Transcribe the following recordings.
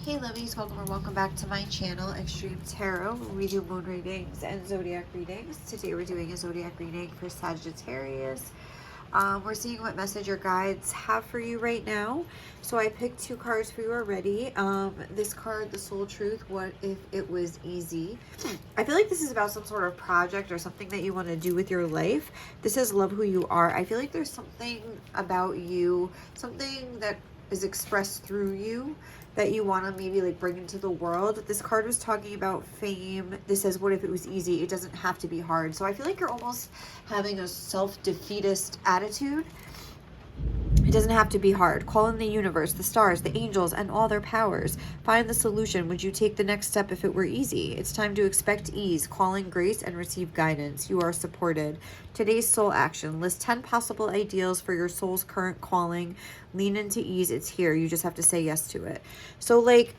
Hey lovies, welcome or welcome back to my channel, Xtremetarot, where we do moon readings and zodiac readings. Today we're doing a zodiac reading for Sagittarius. We're seeing what message your guides have for you right now. So I picked two cards for you already. This card, the Soul Truth, what if it was easy? I feel like this is about some sort of project or something that you want to do with your life. This is love who you are. I feel like there's something about you, something that is expressed through you that you want to maybe like bring into the world. This card was talking about fame. This says, what if it was easy? It doesn't have to be hard. So I feel like you're almost having a self-defeatist attitude. It doesn't have to be hard. Call in the universe, the stars, the angels, and all their powers. Find the solution. Would you take the next step if it were easy? It's time to expect ease, call in grace, and receive guidance. You are supported. Today's soul action. List 10 possible ideals for your soul's current calling. Lean into ease. It's here. You just have to say yes to it. So, like,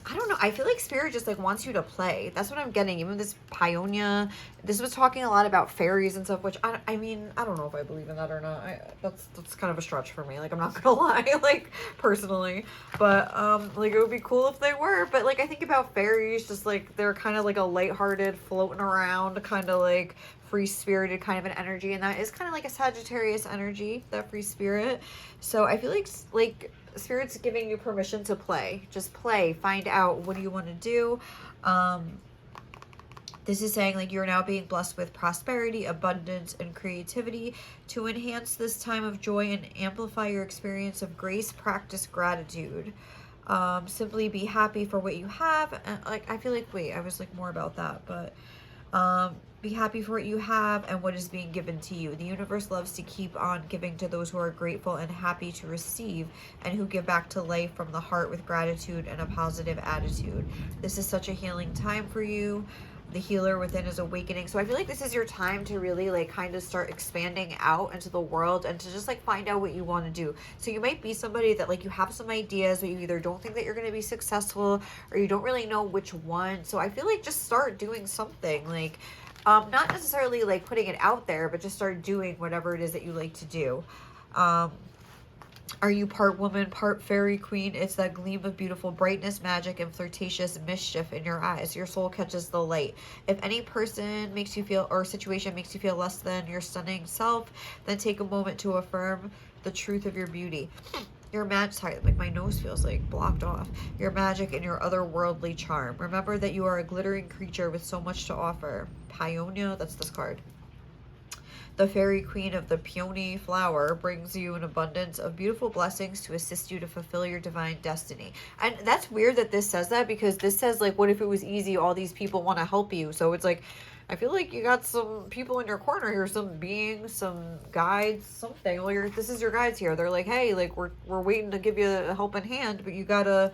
I don't know. I feel like Spirit just like wants you to play. That's what I'm getting. Even this Pioneer, this was talking a lot about fairies and stuff, which I mean, I don't know if I believe in that or not. That's kind of a stretch for me. Like, I'm not gonna lie, like personally, but like it would be cool if they were. But like I think about fairies, just like they're kind of like a lighthearted, floating around, kind of like free-spirited kind of an energy, and that is kind of like a Sagittarius energy, that free spirit. So I feel like Spirit's giving you permission to play. Just play. Find out, what do you want to do. This is saying like you're now being blessed with prosperity, abundance, and creativity. To enhance this time of joy and amplify your experience of grace, practice gratitude. Simply be happy for what you have. And like I feel like, wait, I was like more about that, but be happy for what you have and what is being given to you. The universe loves to keep on giving to those who are grateful and happy to receive, and who give back to life from the heart with gratitude and a positive attitude. This is such a healing time for you. The healer within is awakening. So I feel like this is your time to really like kind of start expanding out into the world and to just like find out what you want to do. So you might be somebody that like you have some ideas, but you either don't think that you're going to be successful or you don't really know which one. So I feel like just start doing something, like not necessarily like putting it out there, but just start doing whatever it is that you like to do. Are you part woman, part fairy queen? It's that gleam of beautiful brightness, magic, and flirtatious mischief in your eyes. Your soul catches the light. If any person makes you feel, or situation makes you feel less than your stunning self, then take a moment to affirm the truth of your beauty. Your magic, sorry, like my nose feels like blocked off. Your magic and your otherworldly charm. Remember that you are a glittering creature with so much to offer. Pioneer, that's this card. The fairy queen of the peony flower brings you an abundance of beautiful blessings to assist you to fulfill your divine destiny. And that's weird that this says that, because this says like, what if it was easy? All these people want to help you. So it's like, I feel like you got some people in your corner here, some beings, some guides, something. Well, this is your guides here. They're like, hey, like we're waiting to give you a helping hand, but you gotta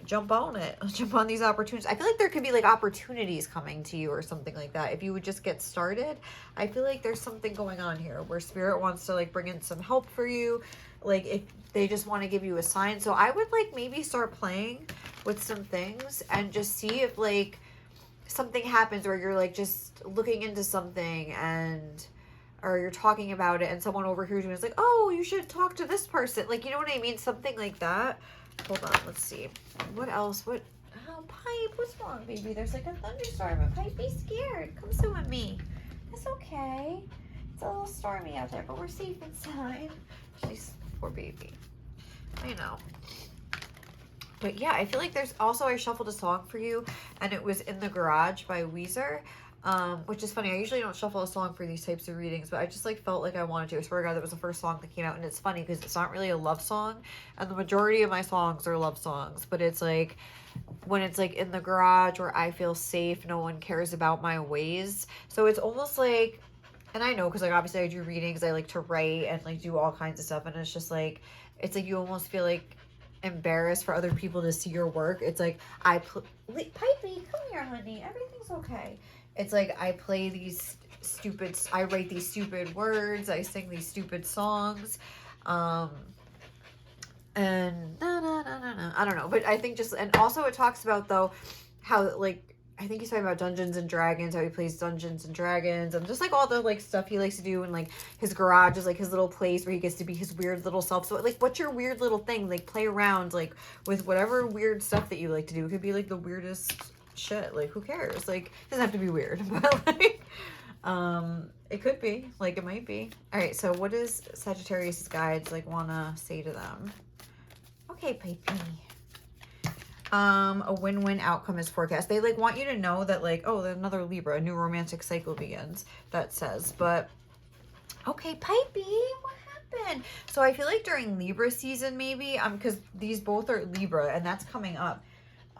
jump on it. Jump on these opportunities. I feel like there could be like opportunities coming to you or something like that. If you would just get started, I feel like there's something going on here where Spirit wants to like bring in some help for you. Like if they just want to give you a sign. So I would like maybe start playing with some things and just see if like something happens where you're like just looking into something and or you're talking about it and someone overhears you and is like, oh, you should talk to this person. Like, you know what I mean? Something like that. Hold on, let's see. What else? What? Oh, Pipe, what's wrong, baby? There's like a thunderstorm. Pipe, be scared. Come swim with me. It's okay. It's a little stormy out there, but we're safe inside. She's poor baby. I know. But yeah, I feel like there's also, I shuffled a song for you, and it was In the Garage by Weezer. Which is funny. I usually don't shuffle a song for these types of readings, but I just like felt like I wanted to. I swear to God, that was the first song that came out, and it's funny because it's not really a love song, and the majority of my songs are love songs, but it's like when it's like in the garage where I feel safe, no one cares about my ways. So it's almost like, and I know because like obviously I do readings, I like to write and like do all kinds of stuff, and it's just like, it's like you almost feel like embarrassed for other people to see your work. It's like Pipey, come here, honey, everything's okay. It's like I play these I write these stupid words, I sing these stupid songs, and I don't know, but I think just, and also it talks about though how like I think he's talking about Dungeons and Dragons, how he plays Dungeons and Dragons, and just like all the like stuff he likes to do, and like his garage is like his little place where he gets to be his weird little self. So like, what's your weird little thing? Like, play around like with whatever weird stuff that you like to do. It could be like the weirdest shit. Like, who cares? Like, it doesn't have to be weird, but like, it could be. Like, it might be. All right. So, what does Sagittarius guides like wanna say to them? Okay, Pipey. A win-win outcome is forecast. They like want you to know that like, oh, there's another Libra, a new romantic cycle begins, that says. But okay, Pipey, what happened? So I feel like during Libra season, maybe, because these both are Libra and that's coming up.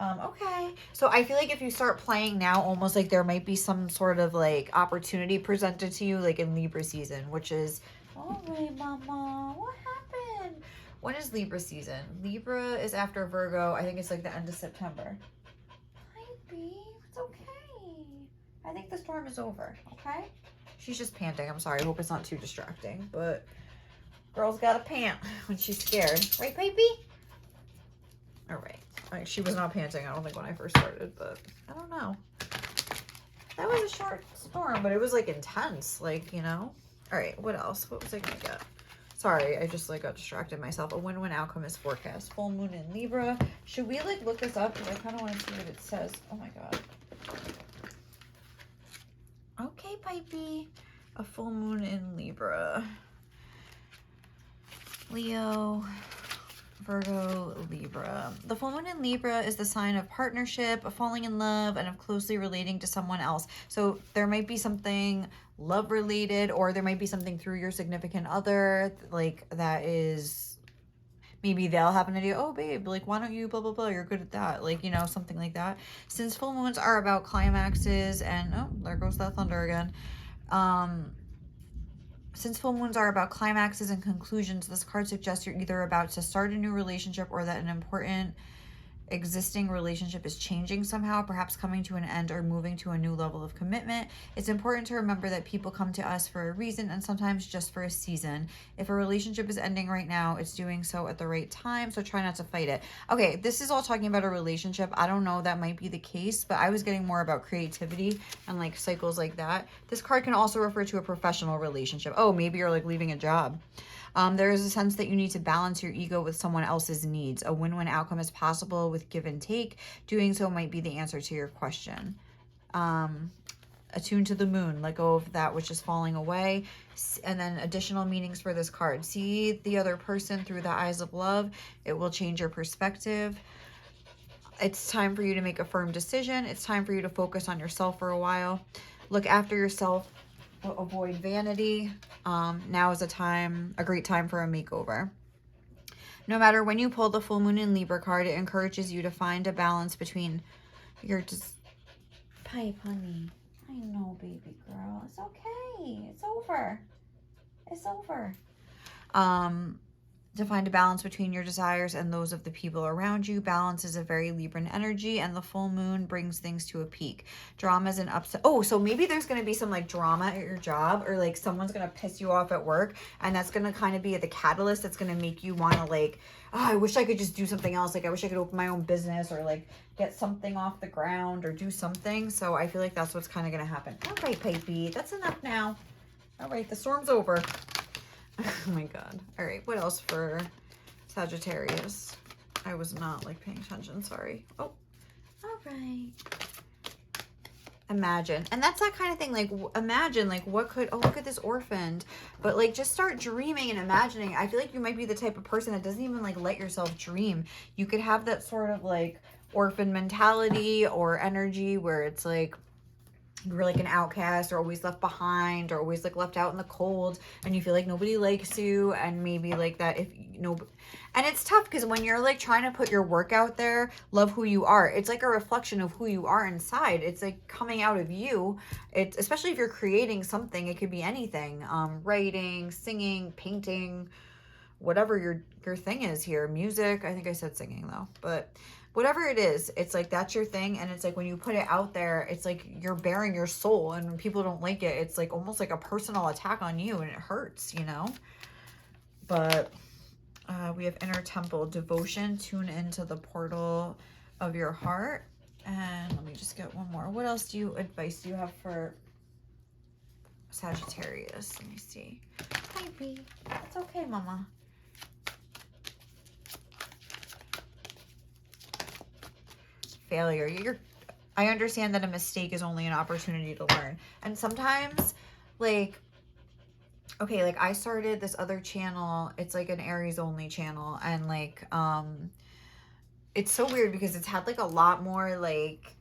Okay. So I feel like if you start playing now, almost like there might be some sort of like opportunity presented to you like in Libra season, which is, oh wait, mama, what happened? When is Libra season? Libra is after Virgo. I think it's like the end of September. Pipey, it's okay. I think the storm is over, okay? She's just panting. I'm sorry. I hope it's not too distracting, but girl's got to pant when she's scared. Right, Pipey? All right. She was not panting, I don't think, when I first started, but I don't know. That was a short storm, but it was like intense, like, you know? All right, what else? What was I going to get? Sorry, I just like got distracted myself. A win-win outcome is forecast. Full moon in Libra. Should we like look this up? Because I kind of want to see what it says. Oh my God. Okay, Pipey. A full moon in Libra. Leo, Virgo, Libra. The full moon in Libra is the sign of partnership, of falling in love, and of closely relating to someone else. So there might be something love related, or there might be something through your significant other, like that is, maybe they'll have an idea, oh babe, like why don't you blah blah blah, you're good at that, like, you know, something like that. Since full moons are about climaxes and, oh, there goes that thunder again. Since full moons are about climaxes and conclusions, this card suggests you're either about to start a new relationship or that an important existing relationship is changing somehow, perhaps coming to an end or moving to a new level of commitment. It's important to remember that people come to us for a reason and sometimes just for a season. If a relationship is ending right now, it's doing so at the right time, so try not to fight it. Okay, this is all talking about a relationship. I don't know, that might be the case, but I was getting more about creativity and like cycles like that. This card can also refer to a professional relationship. Oh, maybe you're like leaving a job. There is a sense that you need to balance your ego with someone else's needs. A win-win outcome is possible with give and take. Doing so might be the answer to your question. Attuned to the moon, let go of that which is falling away. And then additional meanings for this card. See the other person through the eyes of love. It will change your perspective. It's time for you to make a firm decision. It's time for you to focus on yourself for a while. Look after yourself. Avoid vanity. Now is a great time for a makeover. No matter when you pull the full moon in Libra card, it encourages you to find a balance between your pipe, honey. I know, baby girl. It's okay. It's over. It's over. To find a balance between your desires and those of the people around you. Balance is a very Libran energy, and the full moon brings things to a peak. Dramas and upset. Oh, so maybe there's going to be some like drama at your job, or like someone's going to piss you off at work, and that's going to kind of be the catalyst that's going to make you want to like, oh, I wish I could just do something else. Like, I wish I could open my own business or like get something off the ground or do something. So I feel like that's what's kind of going to happen. All right, Pipey, that's enough now. All right, the storm's over. Oh my God. All right. What else for Sagittarius? I was not like paying attention. Sorry. Oh, all right. Imagine. And that's that kind of thing. Like, imagine, like, what could, oh, look at this orphaned. But like, just start dreaming and imagining. I feel like you might be the type of person that doesn't even like let yourself dream. You could have that sort of like orphan mentality or energy where it's like, you're like an outcast or always left behind or always like left out in the cold and you feel like nobody likes you, and maybe like that if you know. And it's tough because when you're like trying to put your work out there, love who you are, it's like a reflection of who you are inside. It's like coming out of you. It's especially if you're creating something, it could be anything, writing, singing, painting, whatever your thing is here. Music, I think I said singing though, but whatever it is, it's like that's your thing. And it's like when you put it out there, it's like you're bearing your soul, and when people don't like it, it's like almost like a personal attack on you, and it hurts, you know. But we have inner temple devotion. Tune into the portal of your heart. And let me just get one more. What else advice do you have for Sagittarius? Let me see. Hi, B. It's okay, Mama. Failure. I understand that a mistake is only an opportunity to learn. And sometimes, like, okay, like I started this other channel. It's like an Aries only channel. And like, it's so weird because it's had like a lot more like,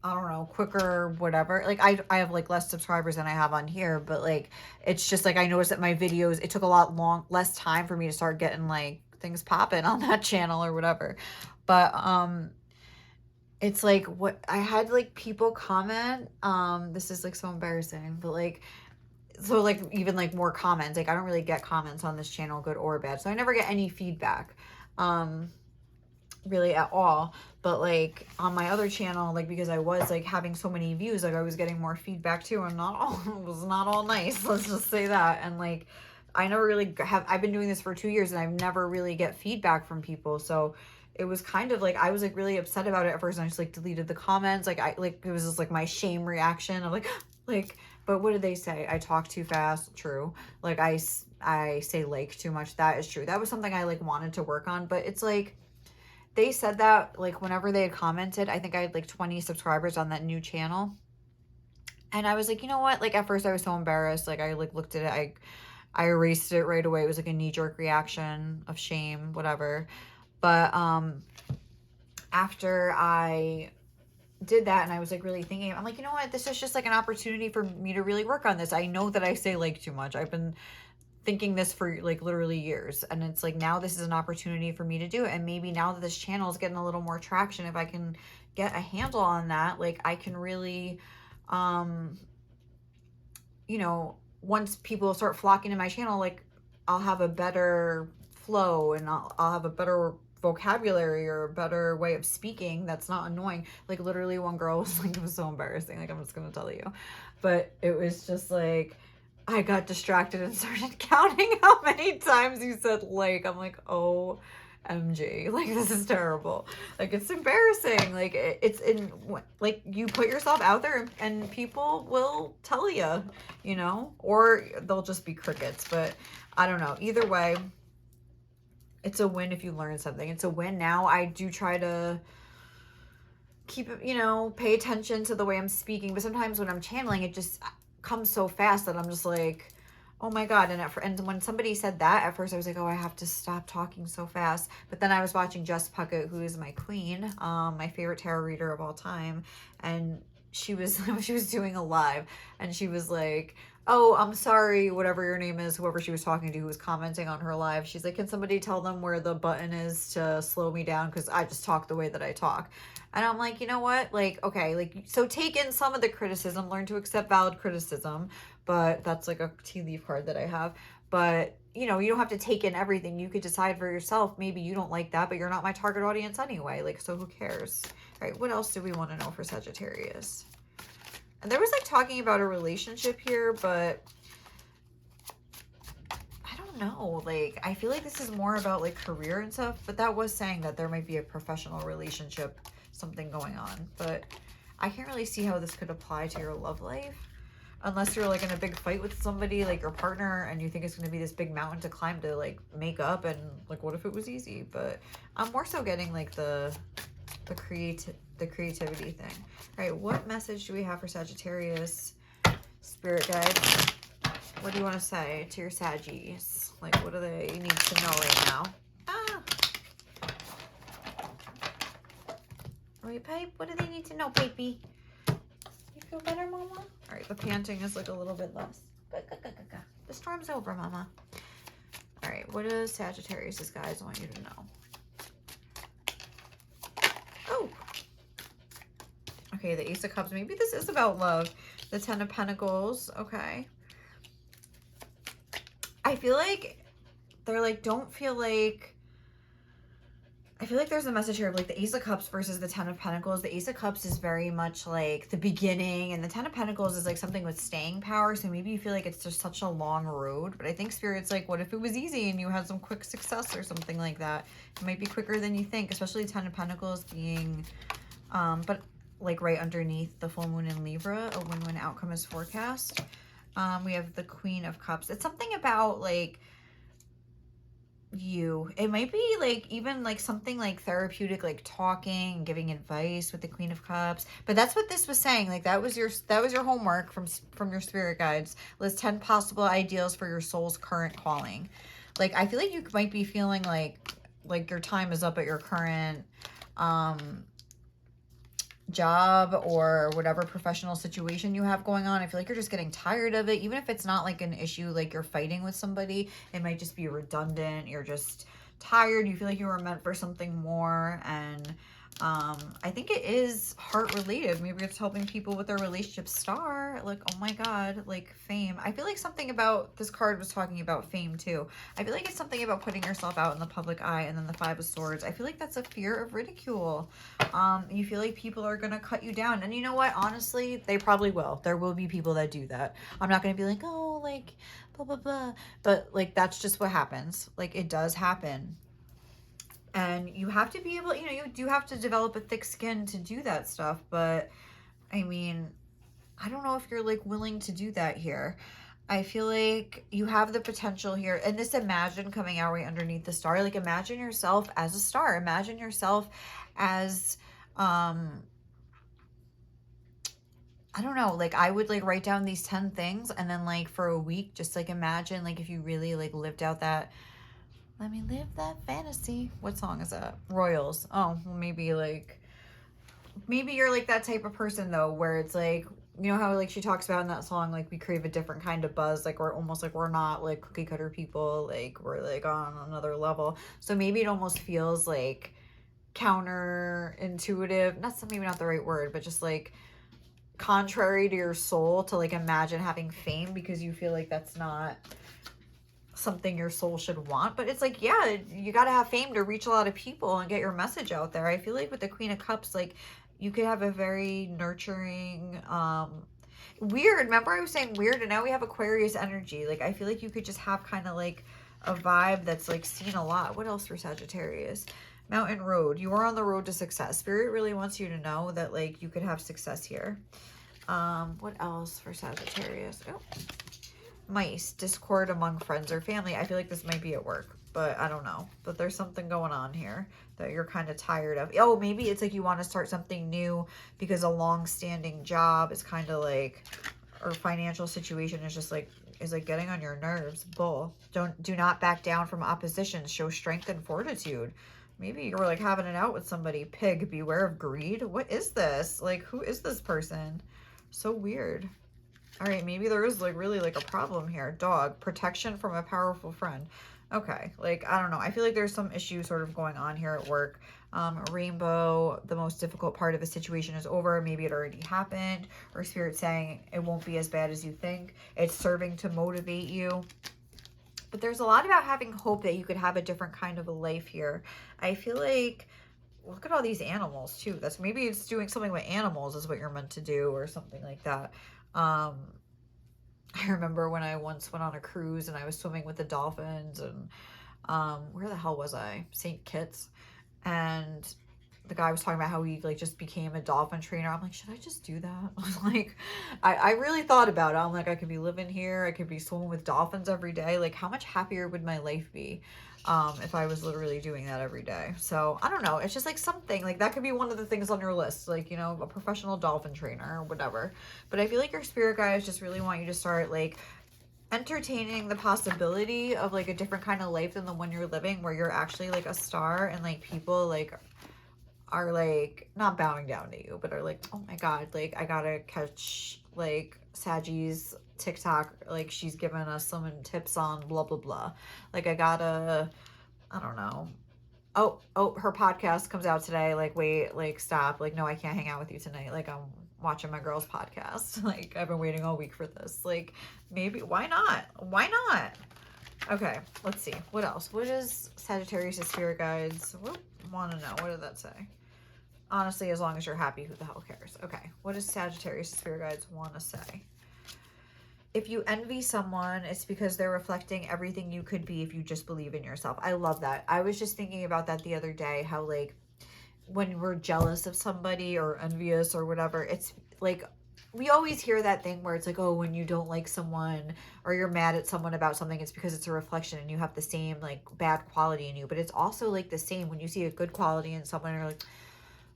I don't know, quicker, whatever. Like I have like less subscribers than I have on here, but like, it's just like, I noticed that my videos, it took a lot less time for me to start getting like things popping on that channel or whatever. But, it's like what I had like people comment, this is like so embarrassing, but like, so like even like more comments, like I don't really get comments on this channel, good or bad. So I never get any feedback, really at all. But like on my other channel, like because I was like having so many views, like I was getting more feedback too, and not all, it was not all nice. Let's just say that. And like, I never really I've been doing this for 2 years and I've never really get feedback from people. So it was kind of like, I was like really upset about it at first, and I just like deleted the comments. Like it was just like my shame reaction of like, but what did they say? I talk too fast. True. Like I say like too much. That is true. That was something I like wanted to work on, but it's like, they said that like whenever they had commented, I think I had like 20 subscribers on that new channel. And I was like, you know what? Like at first I was so embarrassed. Like I like looked at it. I erased it right away. It was like a knee-jerk reaction of shame, whatever. But after I did that and I was like really thinking, I'm like, you know what? This is just like an opportunity for me to really work on this. I know that I say like too much. I've been thinking this for like literally years, and it's like now this is an opportunity for me to do it. And maybe now that this channel is getting a little more traction, if I can get a handle on that, like I can really you know, once people start flocking to my channel, like I'll have a better flow, and I'll have a better vocabulary or a better way of speaking that's not annoying. Like literally one girl was like, it was so embarrassing, like I'm just gonna tell you, but it was just like, I got distracted and started counting how many times you said like. I'm like, oh MG, like this is terrible. Like it's embarrassing. Like it's in, like you put yourself out there and people will tell you, you know, or they'll just be crickets. But I don't know. Either way, it's a win if you learn something. It's a win. Now I do try to keep, you know, pay attention to the way I'm speaking, but sometimes when I'm channeling, it just comes so fast that I'm just like, oh my God. And when somebody said that, at first I was like, oh, I have to stop talking so fast. But then I was watching Jess Puckett, who is my queen, my favorite tarot reader of all time. And she was doing a live, and she was like, oh, I'm sorry, whatever your name is, whoever she was talking to who was commenting on her live. She's like, can somebody tell them where the button is to slow me down? Because I just talk the way that I talk. And I'm like, you know what? Like, okay, like, so take in some of the criticism, learn to accept valid criticism. But that's like a tea leaf card that I have. But, you know, you don't have to take in everything. You could decide for yourself. Maybe you don't like that, but you're not my target audience anyway. Like, so who cares? All right, what else do we want to know for Sagittarius? And there was like talking about a relationship here, but I don't know. Like, I feel like this is more about like career and stuff, but that was saying that there might be a professional relationship, something going on. But I can't really see how this could apply to your love life. Unless you're like in a big fight with somebody, like your partner, and you think it's going to be this big mountain to climb to like make up, and like what if it was easy? But I'm more so getting like the creativity thing. All right, what message do we have for Sagittarius? Spirit guides, what do you want to say to your Saggies? Like, what do they need to know right now? Ah! All right, Pipe, what do they need to know, Pipey? You feel better, Mama? All right, the panting is like a little bit less. The storm's over, Mama. All right, what does Sagittarius' guys want you to know? Oh! Okay, the Ace of Cups. Maybe this is about love. The Ten of Pentacles. Okay. I feel like they're like, don't feel like... I feel like there's a message here of like the Ace of Cups versus the Ten of Pentacles. The Ace of Cups is very much like the beginning, and the Ten of Pentacles is like something with staying power. So maybe you feel like it's just such a long road. But I think Spirit's like, what if it was easy and you had some quick success or something like that? It might be quicker than you think, especially Ten of Pentacles being But like right underneath the full moon in Libra, a win-win outcome is forecast. We have the Queen of Cups. It's something about like you. It might be like even like something like therapeutic, like talking, giving advice with the Queen of Cups. But that's what this was saying. Like that was your homework from your spirit guides. List 10 possible ideals for your soul's current calling. Like I feel like you might be feeling like your time is up at your current job or whatever professional situation you have going on. I feel like you're just getting tired of it, even if it's not like an issue like you're fighting with somebody. It might just be redundant. You're just tired. You feel like you were meant for something more. And I think it is heart related. Maybe it's helping people with their relationship star. Like, oh my God, like fame. I feel like something about this card was talking about fame too. I feel like it's something about putting yourself out in the public eye. And then the Five of Swords, I feel like that's a fear of ridicule. You feel like people are gonna cut you down, and you know what, honestly, they probably will. There will be people that do that. I'm not gonna be like, oh, like blah blah blah, but like that's just what happens. Like it does happen. And you have to be able, you do have to develop a thick skin to do that stuff. But I mean, I don't know if you're like willing to do that here. I feel like you have the potential here. And this imagine coming out right underneath the star, like imagine yourself as a star. Imagine yourself as, I don't know, like I would like write down these 10 things and then like for a week, just like imagine like if you really like lived out that, let me live that fantasy. What song is that? Royals. Oh, well, maybe you're like that type of person though, where it's like, you know how like she talks about in that song, like we crave a different kind of buzz, like we're almost like we're not like cookie cutter people, like we're like on another level. So maybe it almost feels like counterintuitive. Maybe not the right word, but just like contrary to your soul to like imagine having fame because you feel like that's not something your soul should want. But it's like, yeah, you got to have fame to reach a lot of people and get your message out there. I feel like with the Queen of Cups, like you could have a very nurturing, weird. Remember I was saying weird, and now we have Aquarius energy. Like I feel like you could just have kind of like a vibe that's like seen a lot. What else for Sagittarius? Mountain Road. You are on the road to success. Spirit really wants you to know that like you could have success here. What else for Sagittarius? Oh, mice. Discord among friends or family. I feel like this might be at work, but I don't know. But there's something going on here that you're kind of tired of. Oh, maybe it's like you want to start something new because a long-standing job is kind of like, or financial situation is just like, is like getting on your nerves. Bull. Do not back down from opposition. Show strength and fortitude. Maybe you were like having it out with somebody. Pig, beware of greed. What is this? Like, who is this person? So weird. All right, maybe there is like really like a problem here. Dog, protection from a powerful friend. Okay, like, I don't know. I feel like there's some issue sort of going on here at work. Rainbow, the most difficult part of a situation is over. Maybe it already happened. Or Spirit saying it won't be as bad as you think. It's serving to motivate you. But there's a lot about having hope that you could have a different kind of a life here. I feel like, look at all these animals too. That's maybe it's doing something with animals is what you're meant to do or something like that. I remember when I once went on a cruise and I was swimming with the dolphins and where the hell was I? St. Kitts. And the guy was talking about how he like just became a dolphin trainer. I'm like, should I just do that? Like, I really thought about it. I'm like, I could be living here. I could be swimming with dolphins every day. Like, how much happier would my life be if I was literally doing that every day? So I don't know. It's just like something like that could be one of the things on your list, like, you know, a professional dolphin trainer or whatever. But I feel like your spirit guides just really want you to start like entertaining the possibility of like a different kind of life than the one you're living, where you're actually like a star and like people like are like not bowing down to you, but are like, oh my God, like I gotta catch like Sagi's TikTok, like she's giving us some tips on blah blah blah. Like I don't know. Oh, her podcast comes out today. Like, wait, like stop. Like, no, I can't hang out with you tonight. Like I'm watching my girl's podcast. Like I've been waiting all week for this. Like maybe why not? Why not? Okay, let's see. What else? What is Sagittarius' spirit guides? Want to know. What did that say? Honestly, as long as you're happy, who the hell cares? Okay, what does Sagittarius' spirit guides want to say? If you envy someone, it's because they're reflecting everything you could be if you just believe in yourself. I love that. I was just thinking about that the other day, how like when we're jealous of somebody or envious or whatever, it's like, we always hear that thing where it's like, oh, when you don't like someone or you're mad at someone about something, it's because it's a reflection and you have the same like bad quality in you. But it's also like the same when you see a good quality in someone and you're like,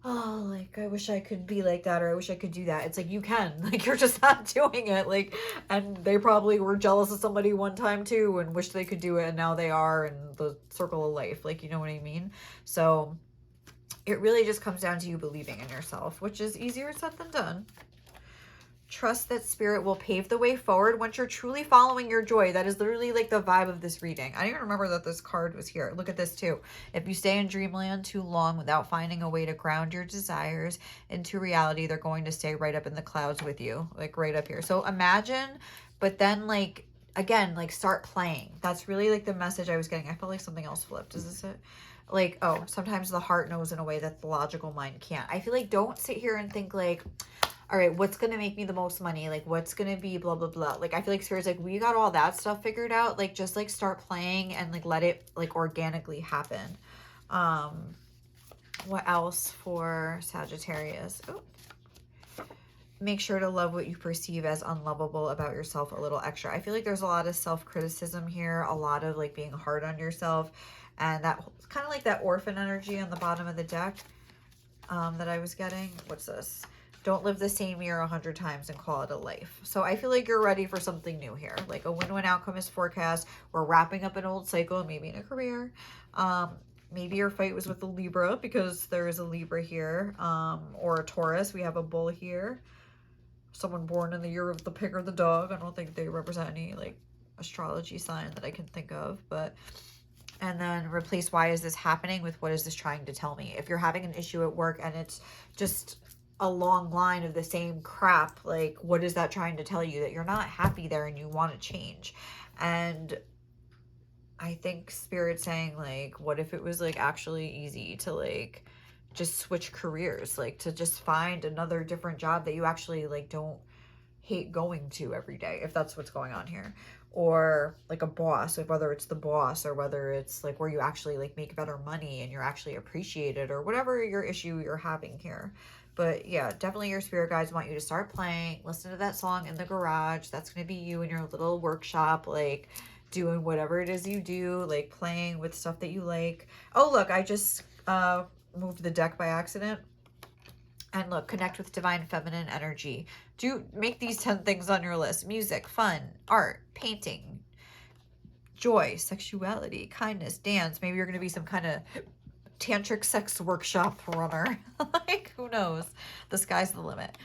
oh, like I wish I could be like that, or I wish I could do that. It's like, you can, like, you're just not doing it. Like, and they probably were jealous of somebody one time too and wished they could do it, and now they are in the circle of life. Like, you know what I mean? So it really just comes down to you believing in yourself, which is easier said than done. Trust that spirit will pave the way forward once you're truly following your joy. That is literally like the vibe of this reading. I didn't even remember that this card was here. Look at this too. If you stay in dreamland too long without finding a way to ground your desires into reality, they're going to stay right up in the clouds with you, like right up here. So imagine, but then like, again, like start playing. That's really like the message I was getting. I felt like something else flipped. Is this it? Like, oh, sometimes the heart knows in a way that the logical mind can't. I feel like don't sit here and think like, all right, what's going to make me the most money? Like, what's going to be blah, blah, blah. Like, I feel like Spirit's like, we got all that stuff figured out. Like, just, like, start playing and, like, let it, like, organically happen. What else for Sagittarius? Oh. Make sure to love what you perceive as unlovable about yourself a little extra. I feel like there's a lot of self-criticism here, a lot of, like, being hard on yourself. And that kind of like that orphan energy on the bottom of the deck that I was getting. What's this? Don't live the same year 100 times and call it a life. So I feel like you're ready for something new here. Like a win-win outcome is forecast. We're wrapping up an old cycle, maybe in a career. Maybe your fight was with a Libra because there is a Libra here. Or a Taurus. We have a bull here. Someone born in the year of the pig or the dog. I don't think they represent any like astrology sign that I can think of. But... and then replace why is this happening with what is this trying to tell me? If you're having an issue at work and it's just a long line of the same crap, like what is that trying to tell you? That you're not happy there and you want to change. And I think Spirit's saying like, what if it was like actually easy to like just switch careers, like to just find another different job that you actually like don't hate going to every day, if that's what's going on here. Or like a boss, like whether it's the boss or whether it's like where you actually like make better money and you're actually appreciated, or whatever your issue you're having here. But yeah, definitely your spirit guides want you to start playing, listen to that song in the garage. That's going to be you in your little workshop, like doing whatever it is you do, like playing with stuff that you like. Oh, look, I just moved the deck by accident. And look, connect with divine feminine energy. Do make these 10 things on your list. Music, fun, art, painting, joy, sexuality, kindness, dance. Maybe you're going to be some kind of tantric sex workshop runner. Like, who knows? The sky's the limit.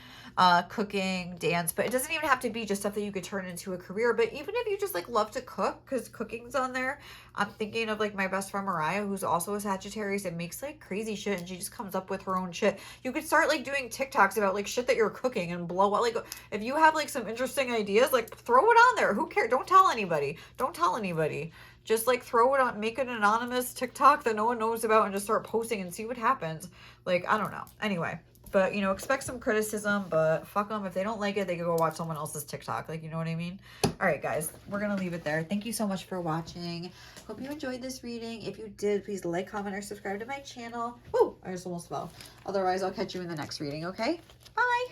Cooking, dance, but it doesn't even have to be just stuff that you could turn into a career. But even if you just like love to cook, because cooking's on there. I'm thinking of like my best friend Mariah, who's also a Sagittarius and makes like crazy shit, and she just comes up with her own shit. You could start like doing TikToks about like shit that you're cooking and blow up. Like if you have like some interesting ideas, like throw it on there. Who cares? Don't tell anybody. Don't tell anybody. Just like throw it on, make an anonymous TikTok that no one knows about and just start posting and see what happens. Like, I don't know. Anyway. But, you know, expect some criticism, but fuck them. If they don't like it, they can go watch someone else's TikTok. Like, you know what I mean? All right, guys, we're going to leave it there. Thank you so much for watching. Hope you enjoyed this reading. If you did, please like, comment, or subscribe to my channel. Woo! I just almost fell. Otherwise, I'll catch you in the next reading, okay? Bye!